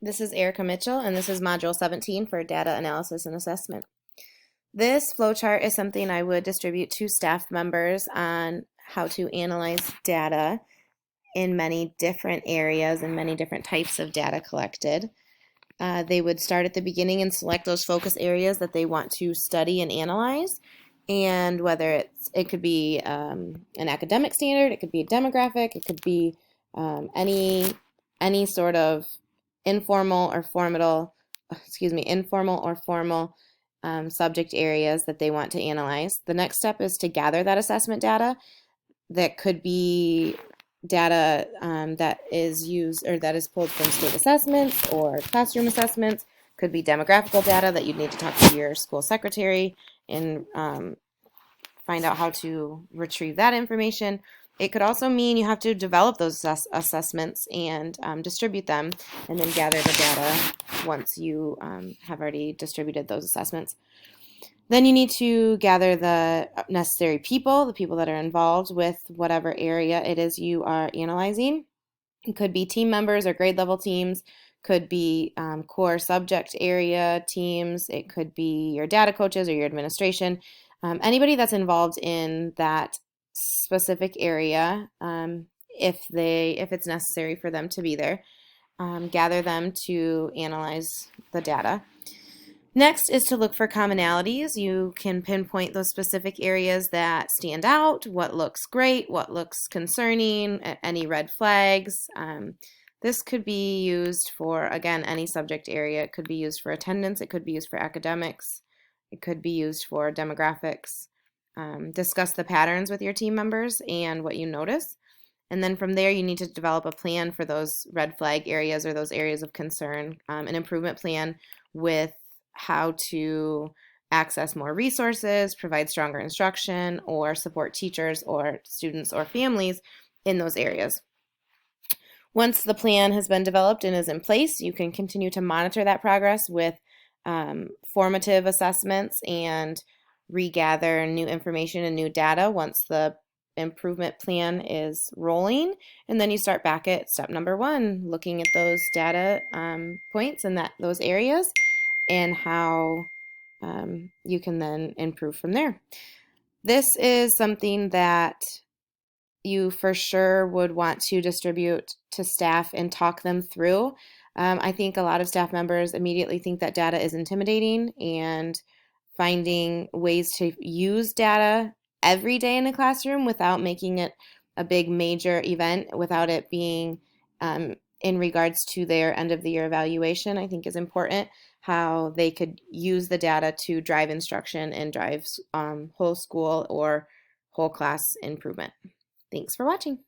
This is Erica Mitchell, and this is Module 17 for Data Analysis and Assessment. This flowchart is something I would distribute to staff members on how to analyze data in many different areas and many different types of data collected. They would start at the beginning and select those focus areas that they want to study and analyze, and whether it could be an academic standard, it could be a demographic, it could be any sort of informal or formal subject areas that they want to analyze. The next step is to gather that assessment data. That could be data that is used or that is pulled from state assessments or classroom assessments. Could be demographical data that you'd need to talk to your school secretary and find out how to retrieve that information. It could also mean you have to develop those assessments and distribute them, and then gather the data once you have already distributed those assessments. Then you need to gather the necessary people, the people that are involved with whatever area it is you are analyzing. It could be team members or grade level teams, could be core subject area teams, it could be your data coaches or your administration, anybody that's involved in that specific area, if it's necessary for them to be there. Gather them to analyze the data. Next is to look for commonalities. You can pinpoint those specific areas that stand out, what looks great, what looks concerning, any red flags. This could be used for, again, any subject area. It could be used for attendance, it could be used for academics, it could be used for demographics. Discuss the patterns with your team members and what you notice. And then from there, you need to develop a plan for those red flag areas or those areas of concern, an improvement plan with how to access more resources, provide stronger instruction, or support teachers or students or families in those areas. Once the plan has been developed and is in place, you can continue to monitor that progress with formative assessments and regather new information and new data once the improvement plan is rolling. And then you start back at step number 1, looking at those data points and those areas, and how you can then improve from there. This is something that you for sure would want to distribute to staff and talk them through. I think a lot of staff members immediately think that data is intimidating, and finding ways to use data every day in a classroom without making it a big major event, without it being in regards to their end of the year evaluation, I think is important. How they could use the data to drive instruction and drive whole school or whole class improvement. Thanks for watching.